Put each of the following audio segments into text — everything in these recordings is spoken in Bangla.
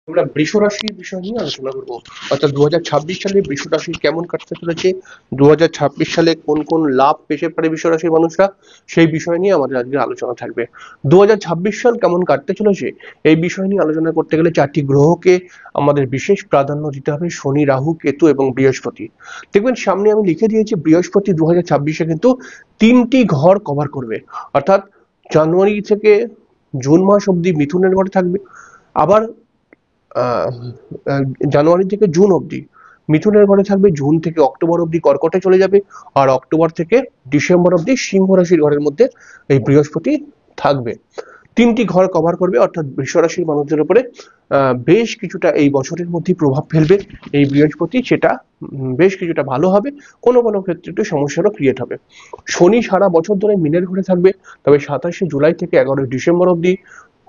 আমরা বৃষ রাশির বিষয় নিয়ে আলোচনা করব। অর্থাৎ 2026 সালে বৃষ রাশি কেমন কাটতে চলেছে, 2026 সালে কোন কোন লাভ পেতে পারে বৃষ রাশির মানুষরা, সেই বিষয় নিয়ে আমাদের আজকে আলোচনা থাকবে। 2026 সাল কেমন কাটতে চলেছে এই বিষয় নিয়ে আলোচনা করতে গেলে চারটি গ্রহকে আমাদের বিশেষ প্রাধান্য দিতে হবে: শনি, রাহু, কেতু এবং বৃহস্পতি। দেখবেন সামনে আমি লিখে দিয়েছি, বৃহস্পতি 2026-এ কিন্তু তিনটি ঘর কভার করবে। অর্থাৎ জানুয়ারি থেকে জুন মাস অব্দি মিথুনের ঘরে থাকবে, আবার আহ, আহ, জানুয়ারি থেকে জুন অবধি মিথুনের ঘরে থাকবে, জুন থেকে অক্টোবর অবধি কর্কটে চলে যাবে, আর অক্টোবর থেকে ডিসেম্বর অবধি সিংহ রাশির ঘরের মধ্যে এই বৃহস্পতি থাকবে। তিনটি ঘর কভার করবে, অর্থাৎ বৃষ রাশির মানুষদের উপরে বেশ কিছুটা এই বছরের মধ্যে প্রভাব ফেলবে এই বৃহস্পতি। সেটা বেশ কিছুটা ভালো হবে, কোনো কোনো ক্ষেত্রে একটু সমস্যারও ক্রিয়েট হবে। শনি সারা বছর ধরে মিনের ঘরে থাকবে, তবে 27শে জুলাই থেকে 11ই ডিসেম্বর অবধি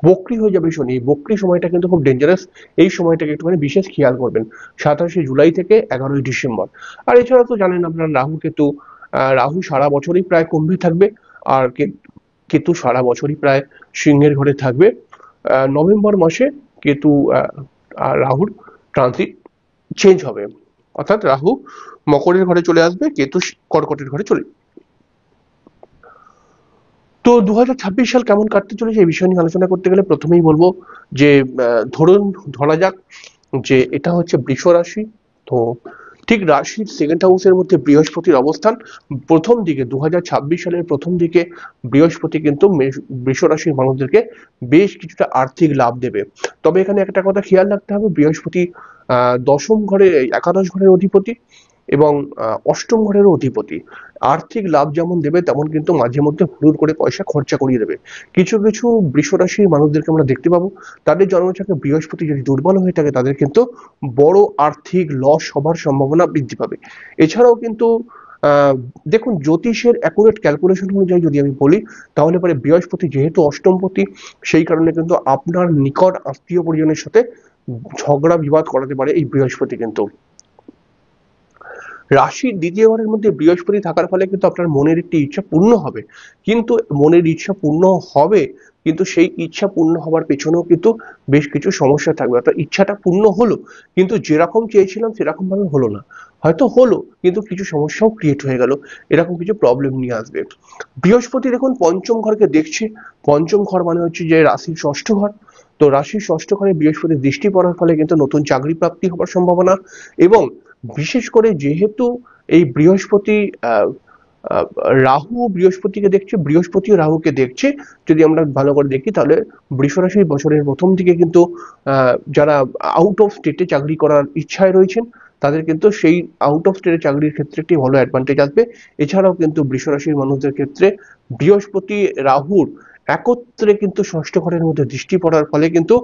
বক্রি হয়ে যাবে শনি। বক্রি সময়টা কিন্তু খুব ডেঞ্জারাস, এই সময়টাকে একটুখানি বিশেষ খেয়াল করবেন, 27শে জুলাই থেকে 11ই ডিসেম্বর। আর এছাড়া তো জানেন আপনারা রাহু কেতু, রাহু সারা বছরই প্রায় কুম্ভে থাকবে, আর কেতু সারা বছরই প্রায় সিংহের ঘরে থাকবে। নভেম্বর মাসে কেতু আর রাহুর ট্রানজিট চেঞ্জ হবে, অর্থাৎ রাহু মকরের ঘরে চলে আসবে, কেতু কর্কটের ঘরে চলে। তো 2026 সাল কেমন কাটতে চলেছে এই বিষয় নিয়ে আলোচনা করতে গেলে প্রথমেই বলবো যে ধরা যাক যে এটা হচ্ছে বৃষ রাশি। তো ঠিক রাশির সেকেন্ড হাউসের মধ্যে বৃহস্পতির অবস্থান। প্রথম দিকে 2026 সালের প্রথম দিকে বৃহস্পতি কিন্তু বৃষ রাশির মানুষদেরকে বেশ কিছুটা আর্থিক লাভ দেবে। তবে এখানে একটা কথা খেয়াল রাখতে হবে, বৃহস্পতি দশম ঘরে, একাদশ ঘরের অধিপতি এবং অষ্টম ঘরেরও অধিপতি। আর্থিক লাভ যেমন দেবে তেমন কিন্তু মাঝে মধ্যে হুড়ুর করে পয়সা খরচা করিয়ে দেবে। কিছু কিছু বৃষ রাশির মানুষদেরকে আমরা দেখতে পাবো, তাদের জন্মছকে বৃহস্পতি যদি দুর্বল হয়ে থাকে তাদের কিন্তু বড় আর্থিক লস হবার সম্ভাবনা বৃদ্ধি পাবে। এছাড়াও কিন্তু আহ দেখুন, জ্যোতিষের অ্যাকুরেট ক্যালকুলেশন অনুযায়ী যদি আমি বলি, তাহলে পরে বৃহস্পতি যেহেতু অষ্টমপতি, সেই কারণে কিন্তু আপনার নিকট আত্মীয় পরিজনের সাথে ঝগড়া বিবাদ করাতে পারে এই বৃহস্পতি। কিন্তু রাশির দ্বিতীয় ঘরের মধ্যে বৃহস্পতি থাকার ফলে কিন্তু আপনার মনের একটি ইচ্ছা পূর্ণ হবে, কিন্তু মনের ইচ্ছা পূর্ণ হবে, কিন্তু সেই ইচ্ছা পূর্ণ হওয়ার পেছনেও কিন্তু বেশ কিছু সমস্যা থাকবে। অর্থাৎ ইচ্ছাটা পূর্ণ হলো, কিন্তু যেরকম চেয়েছিলাম সেরকম ভাবে হলো না, হয়তো হলো কিন্তু কিছু সমস্যাও ক্রিয়েট হয়ে গেল, এরকম কিছু প্রবলেম নিয়ে আসবে। বৃহস্পতি দেখুন পঞ্চম ঘরকে দেখছে। পঞ্চম ঘর মানে হচ্ছে যে রাশির ষষ্ঠ ঘর। তো রাশির ষষ্ঠ ঘরে বৃহস্পতির দৃষ্টি পড়ার ফলে কিন্তু নতুন চাকরি প্রাপ্তি হওয়ার সম্ভাবনা, এবং বিশেষ করে যেহেতু এই বৃহস্পতি আহ আহ, রাহু বৃহস্পতিকে দেখছে, বৃহস্পতিও রাহুকে দেখছে, যদি আমরা ভালো করে দেখি তাহলে বৃষ রাশির বছরের প্রথম দিকে কিন্তু যারা আউট অফ স্টেটে চাকরি করার ইচ্ছায় রয়েছেন তাদের কিন্তু সেই আউট অফ স্টেটে চাকরির ক্ষেত্রে একটি ভালো অ্যাডভান্টেজ আসবে। এছাড়াও কিন্তু বৃষ রাশির মানুষদের ক্ষেত্রে বৃহস্পতি রাহুর একত্রে কিন্তু ষষ্ঠ ঘরের মধ্যে দৃষ্টি পড়ার ফলে কিন্তু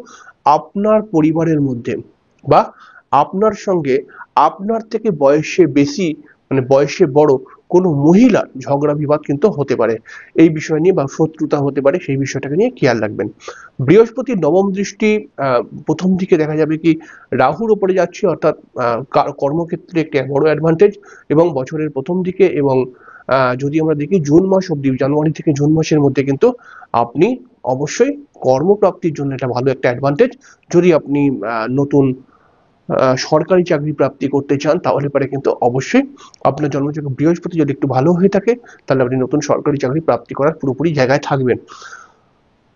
আপনার পরিবারের মধ্যে বা আপনার সঙ্গে আপনার থেকে বয়সে বেশি, মানে বয়সে বড় কোনো মহিলার ঝগড়া বিবাদ কিন্তু হতে পারে। এই বিষয় নিয়ে বা শত্রুতা হতে পারে, সেই বিষয়টাকে নিয়ে খেয়াল রাখবেন। বৃহস্পতির নবম দৃষ্টি প্রথম দিকে দেখা যাবে কি রাহুর উপরে যাচ্ছে, অর্থাৎ কর্মক্ষেত্রে একটি বড় অ্যাডভান্টেজ, এবং বছরের প্রথম দিকে এবং যদি আমরা দেখি জুন মাস অব্দি, জানুয়ারি থেকে জুন মাসের মধ্যে কিন্তু আপনি অবশ্যই কর্মপ্রাপ্তির জন্য এটা ভালো একটা অ্যাডভান্টেজ। যদি আপনি নতুন সরকারি চাকরি প্রাপ্তি করতে চান তাহলে পরে কিন্তু অবশ্যই আপনার জন্মছকে বৃহস্পতি যদি একটু ভালো হয়ে থাকে তাহলে আপনি নতুন সরকারি চাকরি প্রাপ্তি করার পুরোপুরি জায়গায় থাকবেন।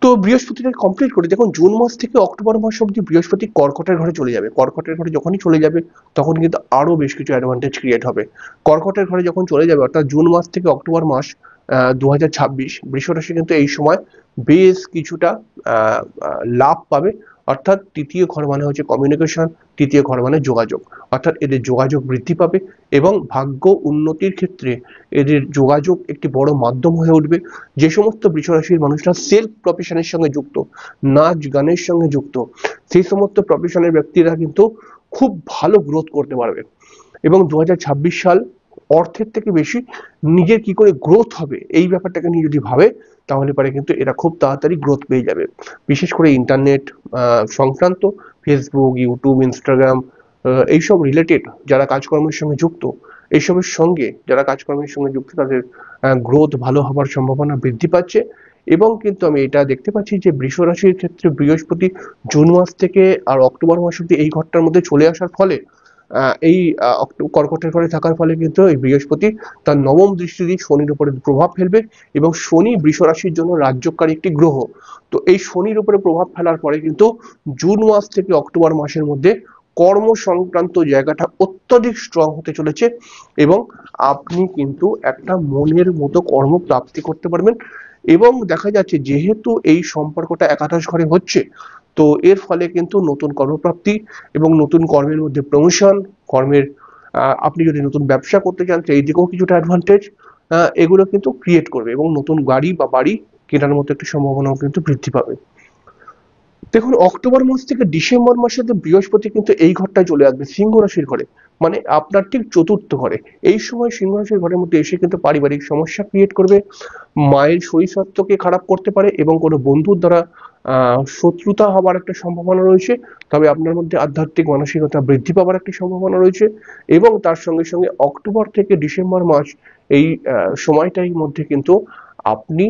তো বৃহস্পতিটা কমপ্লিট করে দেখুন, জুন মাস থেকে অক্টোবর মাস অব্দি বৃহস্পতি কর্কটের ঘরে চলে যাবে। কর্কটের ঘরে যখনই চলে যাবে তখন কিন্তু আরো বেশ কিছু অ্যাডভান্টেজ ক্রিয়েট হবে। কর্কটের ঘরে যখন চলে যাবে, অর্থাৎ জুন মাস থেকে অক্টোবর মাস 2026, বৃষ রাশি কিন্তু এই সময় বেশ কিছুটা লাভ পাবে। অর্থাৎ তৃতীয় ঘর মানে হচ্ছে কমিউনিকেশন, তৃতীয় ঘর মানে যোগাযোগ, অর্থাৎ এদের যোগাযোগ বৃদ্ধি পাবে এবং ভাগ্য উন্নতির ক্ষেত্রে এদের যোগাযোগ একটি বড় মাধ্যম হয়ে উঠবে। যে সমস্ত বৃষ রাশির মানুষরা সেলফ প্রফেশনের সঙ্গে যুক্ত, নাচ গানের সঙ্গে যুক্ত, সেই সমস্ত প্রফেশনের ব্যক্তিরা কিন্তু খুব ভালো গ্রোথ করতে পারবে। এবং 2026 সাল অর্থের থেকে বেশি নিজের কি করে গ্রোথ হবে এই ব্যাপারটাকে নিয়ে যদি ভাবে তাহলে পরে কিন্তু এরা খুব তাড়াতাড়ি গ্রোথ পেয়ে যাবে। বিশেষ করে ইন্টারনেট সংক্রান্ত, ফেসবুক, ইউটিউব, ইনস্টাগ্রাম, এইসব রিলেটেড যারা কাজকর্মের সঙ্গে যুক্ত, এইসবের সঙ্গে যারা কাজকর্মের সঙ্গে যুক্ত তাদের গ্রোথ ভালো হবার সম্ভাবনা বৃদ্ধি পাচ্ছে। এবং কিন্তু আমি এটা দেখতে পাচ্ছি যে বৃষ রাশির ক্ষেত্রে বৃহস্পতি জুন মাস থেকে আর অক্টোবর মাস অব্দি এই ঘরটার মধ্যে চলে আসার ফলে এই কর্কটের ঘরে থাকার ফলে কিন্তু এই বৃহস্পতি তার নবম দৃষ্টি দিয়ে শনির উপরে প্রভাব ফেলবে এবং শনি বৃষ রাশির জন্য রাজ্যকারী একটি গ্রহ। তো এই শনির উপরে প্রভাব ফেলার পরে কিন্তু জুন মাস থেকে অক্টোবর মাসের মধ্যে কর্ম সংক্রান্ত জায়গাটা অত্যধিক স্ট্রং হতে চলেছে এবং আপনি কিন্তু একটা মনের মতো কর্ম প্রাপ্তি করতে পারবেন। এবং দেখা যাচ্ছে যেহেতু এই সম্পর্কটা একাদশ ঘরে হচ্ছে, তো এর ফলে কিন্তু নতুন কর্মপ্রাপ্তি এবং নতুন কর্মের মধ্যে প্রমোশন, কর্মের আপনি যদি নতুন ব্যবসা করতে চান সেই দিকেও কিছুটা অ্যাডভান্টেজ এগুলো কিন্তু ক্রিয়েট করবে এবং নতুন গাড়ি বা বাড়ি কেনার মতো একটা সম্ভাবনাও কিন্তু বৃদ্ধি পাবে। দেখুন অক্টোবর মাস থেকে ডিসেম্বর মাসে বৃহস্পতি কিন্তু এই ঘরটায় চলে আসবে সিংহ রাশির ঘরে, মানে আপনার ঠিক চতুর্থ ঘরে। এই সময় সিংহ রাশির ঘরের মধ্যে এসে কিন্তু পারিবারিক সমস্যা ক্রিয়েট করবে, মায়ের শরীর স্বাস্থ্যকে খারাপ করতে পারে এবং কোনো বন্ধুর দ্বারা শত্রুতা হবার একটা সম্ভাবনা রয়েছে। তবে আপনার মধ্যে আধ্যাত্মিক মানসিকতা বৃদ্ধি পাওয়ার একটা সম্ভাবনা রয়েছে এবং তার সঙ্গে সঙ্গে অক্টোবর থেকে ডিসেম্বর মাস এই সময়টার মধ্যে কিন্তু আপনি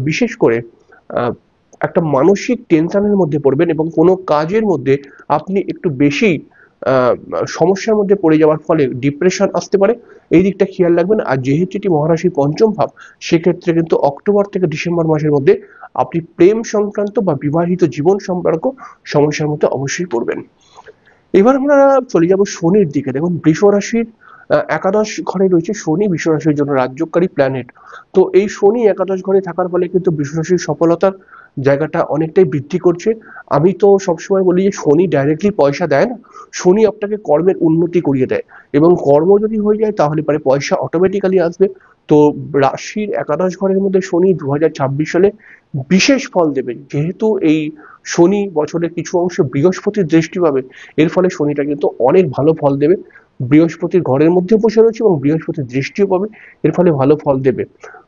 বিশেষ করে একটা মানসিক টেনশনের মধ্যে পড়বেন এবং কোনো কাজের মধ্যে আপনি একটু বেশি সমস্যার মধ্যে পড়ে যাওয়ার ফলে ডিপ্রেশন আসতে পারে, এই দিকটা খেয়াল রাখবেন। আর যেহেতু এটি মহারাশির পঞ্চম ভাব, সেক্ষেত্রে কিন্তু অক্টোবর থেকে ডিসেম্বর মাসের মধ্যে আপনি প্রেম সংক্রান্ত বা বিবাহিত জীবন সম্পর্ক সমস্যার মধ্যে অবশ্যই পড়বেন। এবার আমরা চলে যাব শনির দিকে। দেখুন বৃষ রাশির একাদশ ঘরে রয়েছে শনি, বৃষ রাশির জন্য রাজ্যকারী প্ল্যানেট। তো এই শনি একাদশ ঘরে থাকার ফলে কিন্তু বৃষ রাশির সফলতার জায়গাটা অনেকটাই বৃদ্ধি করছে। আমি তো সবসময় বলি যে শনি ডাইরেক্টলি পয়সা দেয় না, শনি আপনাকে কর্মের উন্নতি করিয়ে দেয় এবং কর্ম যদি হয়ে যায় তাহলে পরে পয়সা অটোমেটিক্যালি আসবে। তো রাশির একাদশ ঘরের মধ্যে শনি 2026 সালে বিশেষ ফল দেবে, যেহেতু এই শনি বছরের কিছু অংশ বৃহস্পতির দৃষ্টি পাবে, এর ফলে শনিটা কিন্তু অনেক ভালো ফল দেবে। বৃহস্পতির ঘরের মধ্যে বসে রয়েছে এবং বৃহস্পতির দৃষ্টিও পাবে, এর ফলে ভালো ফল দেবে।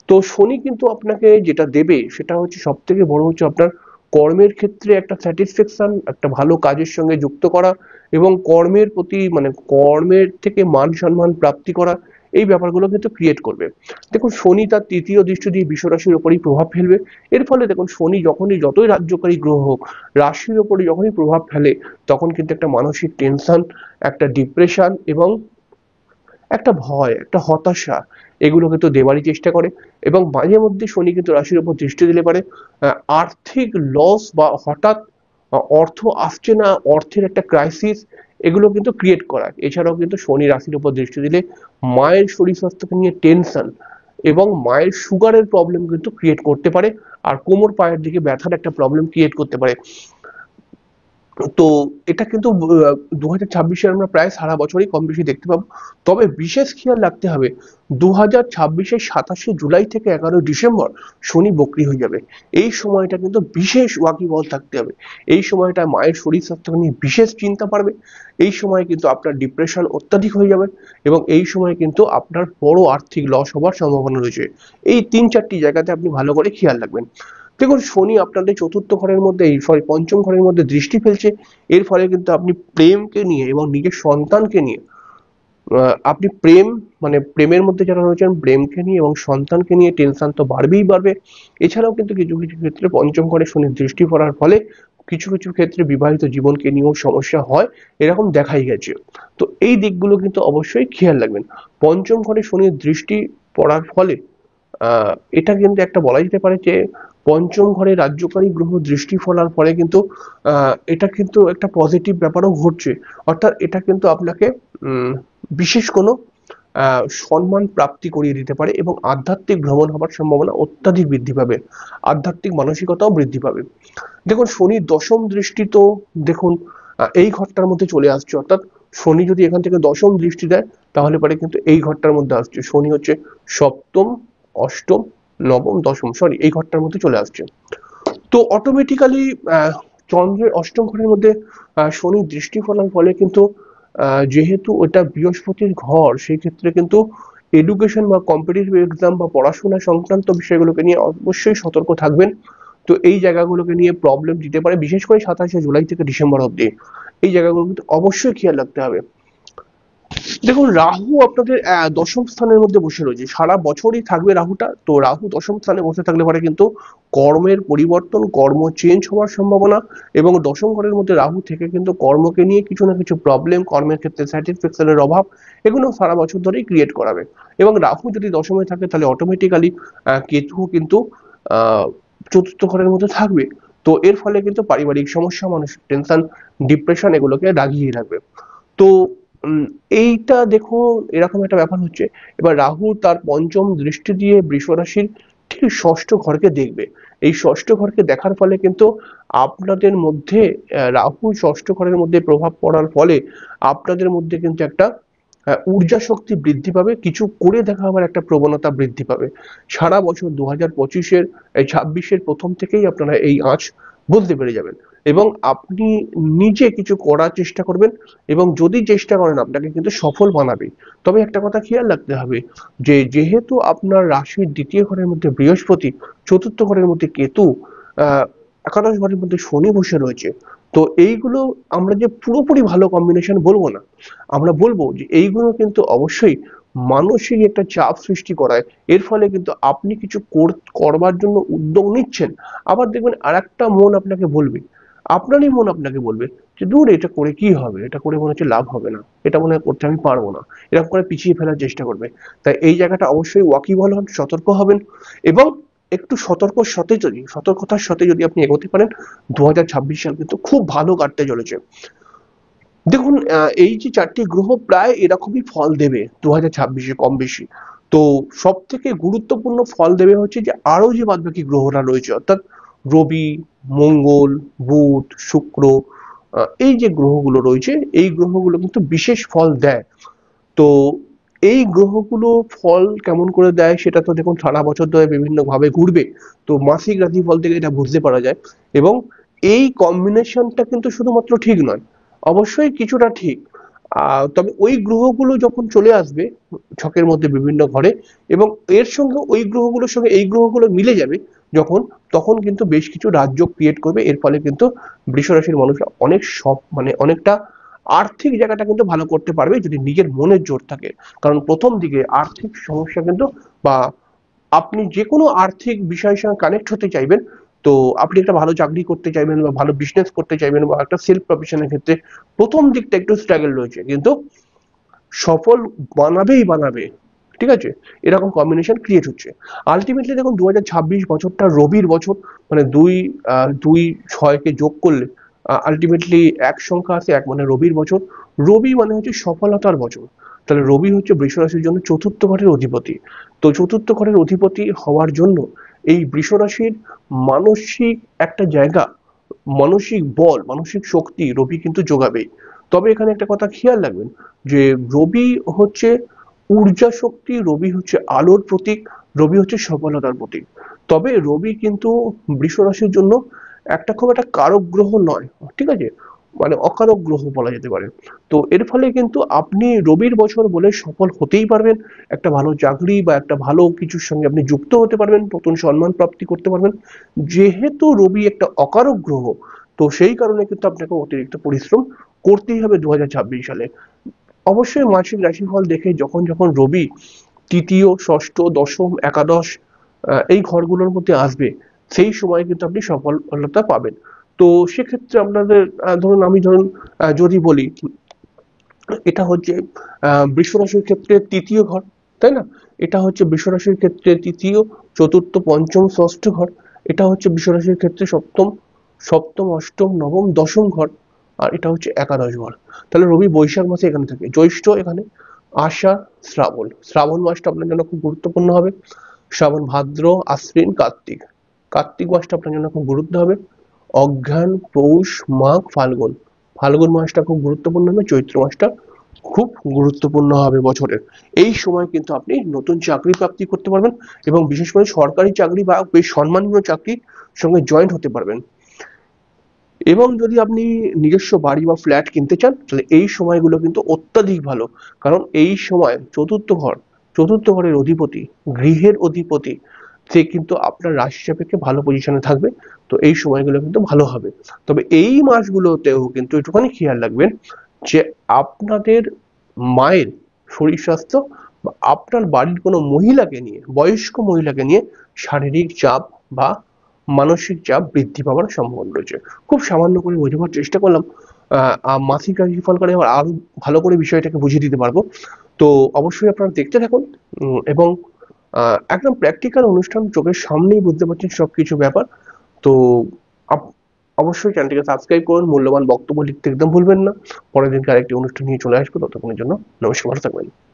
তো শনি কিন্তু আপনাকে যেটা দেবে সেটা হচ্ছে সব থেকে বড় হচ্ছে আপনার কর্মের ক্ষেত্রে একটা স্যাটিসফ্যাকশন, একটা ভালো কাজের সঙ্গে যুক্ত করা এবং কর্মের প্রতি মানে কর্মের থেকে মান সম্মান প্রাপ্তি করা, এই ব্যাপারগুলো কিন্তু ক্রিয়েট করবে। দেখুন শনি তার তৃতীয় দৃষ্টি দিয়ে বৃষ রাশির উপরেই প্রভাব ফেলবে। এর ফলে দেখুন শনি যতই রাজ্যকারী গ্রহ হোক, রাশির উপরে যখনই প্রভাব ফেলে তখন কিন্তু একটা মানসিক টেনশন, একটা ডিপ্রেশন এবং একটা ভয়, একটা হতাশা, এগুলো কিন্তু দেওয়ারই চেষ্টা করে। এবং মাঝে মধ্যে শনি কিন্তু রাশির উপর দৃষ্টি দিলে পারে আর্থিক লস বা হঠাৎ অর্থ আসছে না, অর্থের একটা ক্রাইসিস, এগুলো কিন্তু ক্রিয়েট করায়। এছাড়াও কিন্তু শনি রাশির উপর দৃষ্টি দিলে মায়ের শরীর স্বাস্থ্যকে নিয়ে টেনশন এবং মায়ের সুগারের প্রবলেম কিন্তু ক্রিয়েট করতে পারে, আর কোমর পায়ের দিকে ব্যথার একটা প্রবলেম ক্রিয়েট করতে পারে। তো এটা কিন্তু 2026-এ আমরা প্রায় সারা বছরই কম বেশি দেখতে পাবো। তবে বিশেষ খেয়াল রাখতে হবে 2026-এর 27শে জুলাই থেকে 11 ডিসেম্বর শনি বক্রী হয়ে যাবে। এই সময়টা কিন্তু বিশেষ ওয়াকিবহাল থাকতে হবে। এই সময়টা মায়ের শরীর স্বাস্থ্য নিয়ে বিশেষ চিন্তা বাড়বে। এই সময় কিন্তু আপনার ডিপ্রেশন অত্যাধিক হয়ে যাবে এবং এই সময় কিন্তু আপনার বড় আর্থিক লস হওয়ার সম্ভাবনা রয়েছে। এই 3-4টি জায়গাতে আপনি ভালো করে খেয়াল রাখবেন। দেখুন শনি আপনাদের চতুর্থ ঘরের মধ্যে পঞ্চম ঘরের মধ্যে দৃষ্টি ফেলছে, এর ফলে কিন্তু আপনি প্রেমকে নিয়ে এবং নিজের সন্তানকে নিয়ে আপনি মানে প্রেমের মধ্যে যারা রয়েছেন প্রেমকে নিয়ে এবং সন্তানকে নিয়ে টেনশন তো বাড়বেই বাড়বে। এছাড়াও কিন্তু কিছু কিছু ক্ষেত্রে পঞ্চম ঘরে শনির দৃষ্টি পড়ার ফলে কিছু কিছু ক্ষেত্রে বিবাহিত জীবনকে নিয়েও সমস্যা হয়, এরকম দেখাই গেছে। তো এই দিকগুলো কিন্তু অবশ্যই খেয়াল রাখবেন। পঞ্চম ঘরে শনির দৃষ্টি পড়ার ফলে এটা কিন্তু একটা বলা যেতে পারে যে পঞ্চম ঘরে রাজ্যকারী গ্রহ দৃষ্টি ফলার ফলে কিন্তু এটা কিন্তু একটা পজিটিভ ব্যাপারও ঘটছে। অর্থাৎ এটা কিন্তু আপনাকে বিশেষ কোনো সম্মান প্রাপ্তি করিয়ে দিতে পারে এবং আধ্যাত্মিক ভ্রমণ হবার সম্ভাবনা অত্যাধিক বৃদ্ধি পাবে, আধ্যাত্মিক মানসিকতাও বৃদ্ধি পাবে। দেখুন শনির দশম দৃষ্টি তো দেখুন এই ঘরটার মধ্যে চলে আসছে, অর্থাৎ শনি যদি এখান থেকে দশম দৃষ্টি দেয় তাহলে পরে কিন্তু এই ঘরটার মধ্যে আসছে। শনি হচ্ছে সপ্তম, অষ্টম, নবম, দশম, সরি এই ঘরটার মধ্যে চলে আসছে। তো অটোমেটিক্যালি চন্দ্রের অষ্টম ঘরের মধ্যে শনির দৃষ্টি ফলার ফলে কিন্তু যেহেতু ওটা বৃহস্পতির ঘর, সেই ক্ষেত্রে কিন্তু এডুকেশন বা কম্পিটিটিভ এক্সাম বা পড়াশোনা সংক্রান্ত বিষয়গুলোকে নিয়ে অবশ্যই সতর্ক থাকবেন। তো এই জায়গাগুলোকে নিয়ে প্রবলেম দিতে পারে, বিশেষ করে 27শে জুলাই থেকে ডিসেম্বর অবধি এই জায়গাগুলো কিন্তু অবশ্যই খেয়াল রাখতে হবে। দেখুন, রাহু আপনাদের দশম স্থানের মধ্যে বসে রয়েছে, সারা বছরই থাকবে রাহুটা। তো রাহু দশম স্থানে বসে থাকলে পরে কিন্তু কর্মের পরিবর্তন, কর্ম চেঞ্জ হওয়ার সম্ভাবনা, এবং দশম ঘরের মধ্যে রাহু থেকে কিন্তু কর্মকে নিয়ে কিছু না কিছু প্রবলেম, কর্মের ক্ষেত্রে স্যাটিসফ্যাকশনের অভাব, এগুলো সারা বছর ধরেই ক্রিয়েট করাবে। এবং রাহু যদি দশমে থাকে তাহলে অটোমেটিক্যালি কেতুও কিন্তু আহ চতুর্থ ঘরের মধ্যে থাকবে। তো এর ফলে কিন্তু পারিবারিক সমস্যা, মানসিক টেনশন, ডিপ্রেশন এগুলোকে দাগিয়ে রাখবে। তো উম, এইটা দেখুন, এরকম একটা ব্যাপার হচ্ছে। এবার রাহু তার পঞ্চম দৃষ্টি দিয়ে বৃষ রাশির ঠিক ষষ্ঠ ঘরকে দেখবে। এই ষষ্ঠ ঘরকে দেখার ফলে কিন্তু আপনাদের মধ্যে রাহু ষষ্ঠ ঘরের মধ্যে প্রভাব পড়ার ফলে আপনাদের মধ্যে কিন্তু একটা ঊর্জা শক্তি বৃদ্ধি পাবে, কিছু করে দেখাবার একটা প্রবণতা বৃদ্ধি পাবে। সারা বছর 2025-এর এই 26-এর প্রথম থেকেই আপনারা এই আঁচ বুঝতে পেরে যাবেন, এবং আপনি নিজে কিছু করার চেষ্টা করবেন, এবং যদি চেষ্টা করেন আপনাকে কিন্তু সফল বানাবে। তবে একটা কথা খেয়াল রাখতে হবে, যে যেহেতু আপনার রাশির দ্বিতীয় ঘরের মধ্যে বৃহস্পতি, চতুর্থ ঘরের মধ্যে কেতু, আহ একাদশ ঘরের মধ্যে শনি বসে রয়েছে, তো এইগুলো আমরা যে পুরোপুরি ভালো কম্বিনেশন বলবো না, আমরা বলবো যে এইগুলো কিন্তু অবশ্যই মানসিক একটা চাপ সৃষ্টি করায়। এর ফলে কিন্তু আপনি কিছু করবার জন্য উদ্যোগ নিচ্ছেন, আবার দেখবেন আর একটা মন আপনাকে বলবে, আপনারই মন আপনাকে বলবে যে দূর, এটা করে কি হবে, এটা করে মনে হচ্ছে লাভ হবে না, এটা মনে হয় করতে আমি পারবো না, এরকম করে পিছিয়ে ফেলার চেষ্টা করবে। তাই এই জায়গাটা অবশ্যই ওয়াকিবল হন, সতর্ক হবেন, এবং একটু সতর্কতার সাথে যদি আপনি এগোতে পারেন, 2026 সাল কিন্তু খুব ভালো কাটতে চলেছে। দেখুন, এই যে চারটি গ্রহ প্রায় এরকমই ফল দেবে 2026-এ কম বেশি। তো সব থেকে গুরুত্বপূর্ণ ফল দেবে হচ্ছে যে আরো যে বাদবাকি গ্রহরা রয়েছে, অর্থাৎ রবি, মঙ্গল, বুধ, শুক্র, এই যে গ্রহগুলো রয়েছে, এই গ্রহগুলো কিন্তু বিশেষ ফল দেয়। তো এই গ্রহগুলো ফল কেমন করে দেয় সেটা তো দেখুন সারা বছর ধরে বিভিন্ন ভাবে ঘুরবে। তো মাসিক রাশিফল থেকে এটা বুঝতে পারা যায়। এবং এই কম্বিনেশনটা কিন্তু শুধুমাত্র ঠিক নয়, অবশ্যই কিছুটা ঠিক। তবে ওই গ্রহগুলো যখন চলে আসবে ছকের মধ্যে বিভিন্ন ঘরে, এবং এর সঙ্গে ওই গ্রহগুলোর সঙ্গে এই গ্রহগুলো মিলে যাবে যখন, তখন কিন্তু বেশ কিছু রাজযোগ ক্রিয়েট করবে। এর ফলে কিন্তু বৃষ রাশির মানুষরা অনেক সব মানে অনেকটা আর্থিক জায়গাটা কিন্তু ভালো করতে পারবে যদি নিজের মনের জোর থাকে। কারণ প্রথম দিকে আর্থিক সমস্যা কিন্তু, বা আপনি যে কোনো আর্থিক বিষয়ের সঙ্গে কানেক্ট হতে চাইবেন, তো আপনি একটা ভালো চাকরি করতে চাইবেন বা ভালো বিজনেস করতে চাইবেন বা একটা সেলফ প্রফেশনের ক্ষেত্রে প্রথম দিকটা একটু স্ট্রাগল রয়েছে, কিন্তু সফল বানাবে, ঠিক আছে, এরকম কম্বিনেশন ক্রিয়েট হচ্ছে। আলটিমেটলি দেখুন, 2026 বছরটা রবির বছর, মানে দুই ছয়কে যোগ করলে আলটিমেটলি এক সংখ্যা আসে, এক মানে রবির বছর। রবি মানে হচ্ছে সফলতার বছর। তাহলে রবি হচ্ছে বৃষ রাশির জন্য চতুর্থ ঘরের অধিপতি। তো চতুর্থ ঘরের অধিপতি হওয়ার জন্য এই বৃষ রাশির মানসিক একটা জায়গা, মানসিক বল, মানসিক শক্তি রবি কিন্তু যোগাবেই। তবে এখানে একটা কথা খেয়াল রাখবেন, যে রবি হচ্ছে ঊর্জা শক্তি, রবি হচ্ছে আলোর প্রতীক, রবি হচ্ছে সফলতার প্রতীক। তবে রবি কিন্তু বৃষ রাশির জন্য খুব একটা কারক গ্রহ নয়, ঠিক আছে, মানে অকারক গ্রহ বলা যেতে পারে। তো এর ফলে কিন্তু আপনি রবির বছর বলে সফল হতেই পারবেন, একটা ভালো চাকরি বা একটা ভালো কিছুর সঙ্গে আপনি যুক্ত হতে পারবেন, নতুন সম্মান প্রাপ্তি করতে পারবেন। যেহেতু রবি একটা অকারক গ্রহ, তো সেই কারণে কিন্তু আপনাকে অতিরিক্ত পরিশ্রম করতেই হবে 2026 সালে। অবশ্যই মাসিক রাশিফল দেখে যখন যখন রবি তৃতীয়, ষষ্ঠ, দশম, একাদশ এই ঘরগুলোর মধ্যে আসবে, সেই সময় কিন্তু আপনি সফলতা পাবেন। তো সেক্ষেত্রে আপনাদের ধরুন যদি বলি, এটা হচ্ছে বৃষ রাশির ক্ষেত্রে তৃতীয় ঘর, তাই না? এটা হচ্ছে বৃষ রাশির ক্ষেত্রে তৃতীয়, চতুর্থ, পঞ্চম, ষষ্ঠ ঘর। এটা হচ্ছে বৃষ রাশির ক্ষেত্রে সপ্তম, অষ্টম, নবম, দশম ঘর। আর এটা হচ্ছে একাদশ ঘর। তাহলে রবি বৈশাখ মাসে এখানে থাকে, জ্যৈষ্ঠ এখানে, আষাঢ়, শ্রাবণ মাসটা আপনার জন্য খুব গুরুত্বপূর্ণ হবে। শ্রাবণ, ভাদ্র, আশ্বিন, কার্তিক মাসটা আপনার জন্য খুব গুরুত্ব হবে। অঘ্রান, পৌষ, মাঘ, ফাল্গুন মাসটা খুব গুরুত্বপূর্ণ হবে। চৈত্র মাসটা খুব গুরুত্বপূর্ণ হবে বছরের। এই সময় কিন্তু আপনি নতুন চাকরি প্রাপ্তি করতে পারবেন, এবং বিশেষ করে সরকারি চাকরি বা বেশ সম্মানীয় চাকরির সঙ্গে জয়েন্ট হতে পারবেন। এবং যদি আপনি নিজস্ব বাড়ি বা ফ্ল্যাট কিনতে চান, তাহলে এই সময়গুলো কিন্তু অত্যাধিক ভালো। কারণ এই সময় চতুর্থ ঘরের অধিপতি, গৃহের অধিপতি, সে কিন্তু আপনার রাশি সাপেক্ষে ভালো পজিশনে থাকবে। তো এই সময়গুলো কিন্তু ভালো হবে। তবে এই মাসগুলোতেও কিন্তু একটুখানি খেয়াল রাখবেন, যে আপনাদের মায়ের শরীর স্বাস্থ্য বা আপনার বাড়ির কোনো মহিলাকে নিয়ে, বয়স্ক মহিলাকে নিয়ে শারীরিক চাপ বা মানসিক চাপ বৃদ্ধি পাওয়ার সম্ভাবনা রয়েছে। খুব সামান্য করে বোঝাবার চেষ্টা করলাম। মাসিক রাশিফল করে আবার আরো ভালো করে বিষয়টাকে বুঝিয়ে দিতে পারবো। তো অবশ্যই আপনারা দেখতে থাকুন এবং একদম প্র্যাকটিক্যাল অনুষ্ঠান, চোখের সামনেই বুঝতে পারছেন সবকিছু ব্যাপার। তো আপ- অবশ্যই চ্যানেলটিকে সাবস্ক্রাইব করুন, মূল্যবান বক্তব্য লিখতে একদম ভুলবেন না। পরের দিনকে আরেকটি অনুষ্ঠান নিয়ে চলে আসবো, ততক্ষণের জন্য নমস্কার, ভালো থাকবেন।